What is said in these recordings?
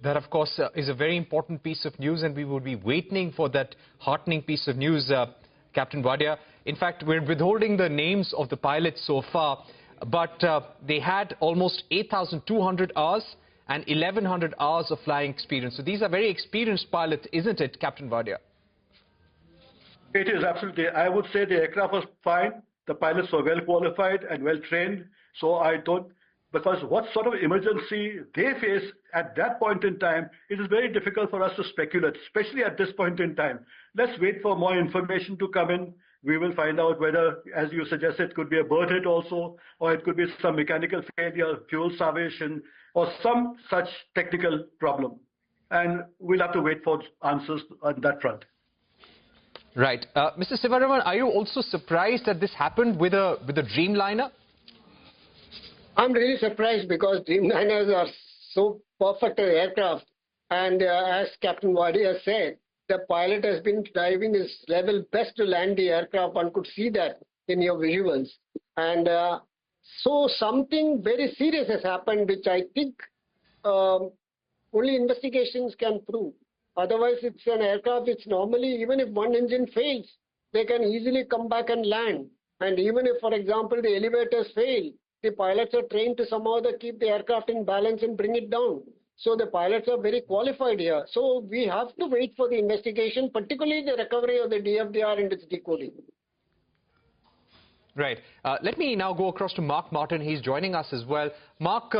That, of course, is a very important piece of news, and we will be waiting for that heartening piece of news, Captain Wadia. In fact, we're withholding the names of the pilots so far, but they had almost 8,200 hours and 1,100 hours of flying experience. So these are very experienced pilots, isn't it, Captain Wadia? It is, absolutely. I would say the aircraft was fine. The pilots were well qualified and well trained. So I don't, because what sort of emergency they face at that point in time, it is very difficult for us to speculate, especially at this point in time. Let's wait for more information to come in. We will find out whether, as you suggested, it could be a bird hit also, or it could be some mechanical failure, fuel starvation, or some such technical problem. And we'll have to wait for answers on that front. Right. Mr. Sivaraman, are you also surprised that this happened with a Dreamliner? I'm really surprised because Dreamliners are so perfect aircraft. And as Captain Wadia said, the pilot has been driving his level best to land the aircraft. One could see that in your visuals. And so something very serious has happened, which I think only investigations can prove. Otherwise, it's an aircraft which normally, even if one engine fails, they can easily come back and land. And even if, for example, the elevators fail, the pilots are trained to somehow keep the aircraft in balance and bring it down. So the pilots are very qualified here. So we have to wait for the investigation, particularly the recovery of the DFDR and its decoding. Right. Let me now go across to Mark Martin. He's joining us as well. Mark,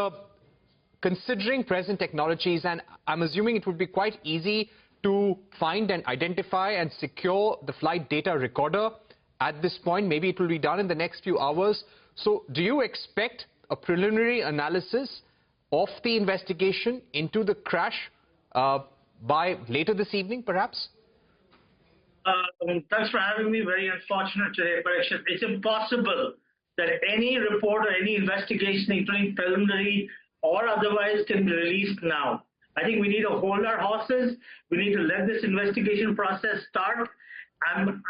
considering present technologies, and I'm assuming it would be quite easy to find and identify and secure the flight data recorder at this point. Maybe it will be done in the next few hours. So do you expect a preliminary analysis of the investigation into the crash by later this evening, perhaps? Thanks for having me. Very unfortunate today, but it's impossible that any report or any investigation, including preliminary or otherwise, can be released now. I think we need to hold our horses. We need to let this investigation process start. I'm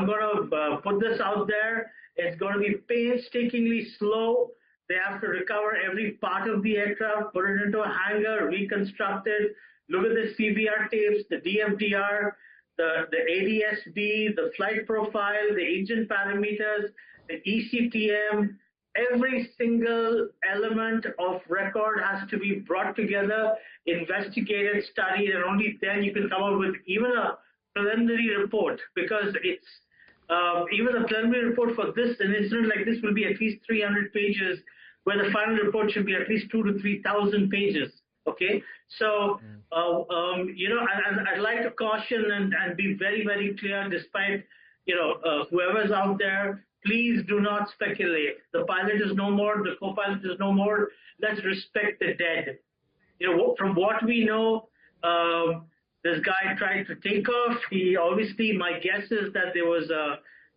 going to put this out there. It's going to be painstakingly slow. They have to recover every part of the aircraft, put it into a hangar, reconstruct it, look at the CBR tapes, the DFDR, the ADS-B, the flight profile, the engine parameters, the ECTM. Every single element of record has to be brought together, investigated, studied, and only then you can come up with even a preliminary report, because it's even a preliminary report for this, an incident like this will be at least 300 pages, where the final report should be at least 2,000 to 3,000 pages. Okay, so you know, and I'd like to caution and be very, very clear, despite whoever's out there, please do not speculate. The pilot is no more, the co-pilot is no more. Let's respect the dead. From what we know, this guy tried to take off. He obviously, my guess is that there was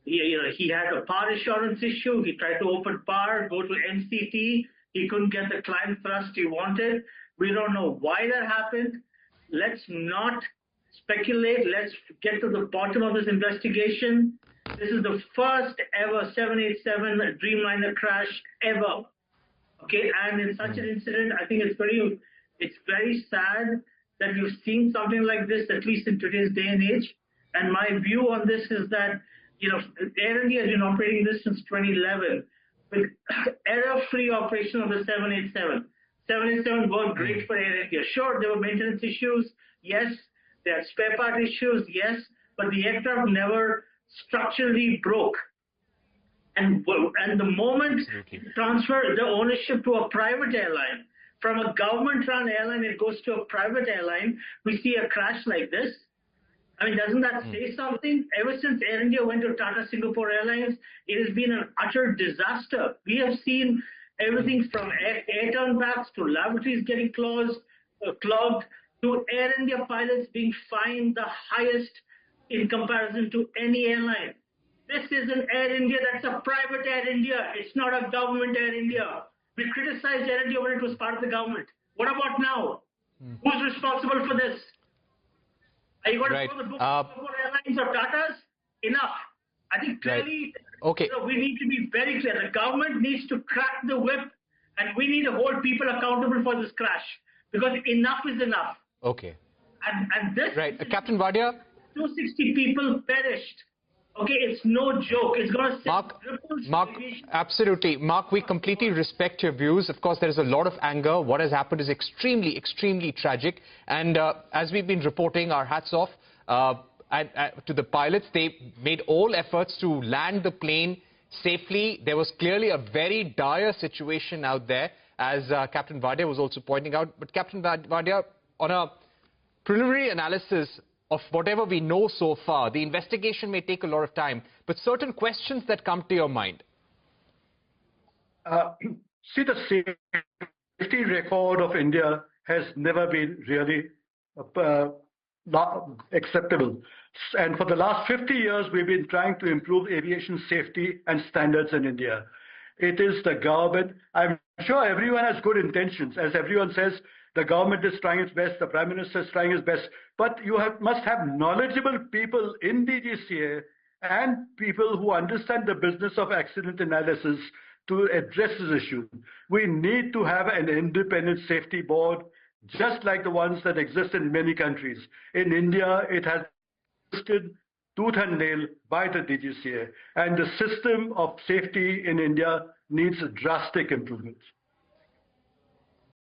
he had a power assurance issue. He tried to open power, go to MCT. He couldn't get the climb thrust he wanted. We don't know why that happened. Let's not speculate. Let's get to the bottom of this investigation. This is the first ever 787 Dreamliner crash ever. Okay, and in such an incident, I think it's very sad that you've seen something like this, at least in today's day and age. And my view on this is that, Air India has been operating this since 2011 with error-free operation of the 787. 787 worked great for Air India. Sure, there were maintenance issues. Yes, there are spare part issues. Yes, but the aircraft never structurally broke. And the moment you transfer the ownership to a private airline, from a government-run airline, it goes to a private airline, we see a crash like this. I mean, doesn't that say something? Ever since Air India went to Tata Singapore Airlines, it has been an utter disaster. We have seen everything from air turnbacks to lavatories getting clogged, to Air India pilots being fined the highest in comparison to any airline. This is an Air India that's a private Air India. It's not a government Air India. We criticized Air India when it was part of the government. What about now? Who's responsible for this? Are you going to throw the book of airlines or Tatas? Enough. I think clearly we need to be very clear. The government needs to crack the whip, and we need to hold people accountable for this crash. because enough is enough. Okay. And this Right. Captain Wadia? 260 people perished. Okay, it's no joke. It's going to send Mark, absolutely. Mark, we completely respect your views. Of course, there is a lot of anger. What has happened is extremely, extremely tragic. And as we've been reporting, our hats off to the pilots. They made all efforts to land the plane safely. There was clearly a very dire situation out there, as Captain Wadia was also pointing out. But Captain Wadia, on a preliminary analysis of whatever we know so far, the investigation may take a lot of time, but certain questions that come to your mind. See, the safety record of India has never been really acceptable. And for the last 50 years, we've been trying to improve aviation safety and standards in India. It is the government. I'm sure everyone has good intentions. As everyone says, the government is trying its best, the Prime Minister is trying his best, but you must have knowledgeable people in DGCA and people who understand the business of accident analysis to address this issue. We need to have an independent safety board, just like the ones that exist in many countries. In India, it has existed tooth and nail by the DGCA, and the system of safety in India needs drastic improvements.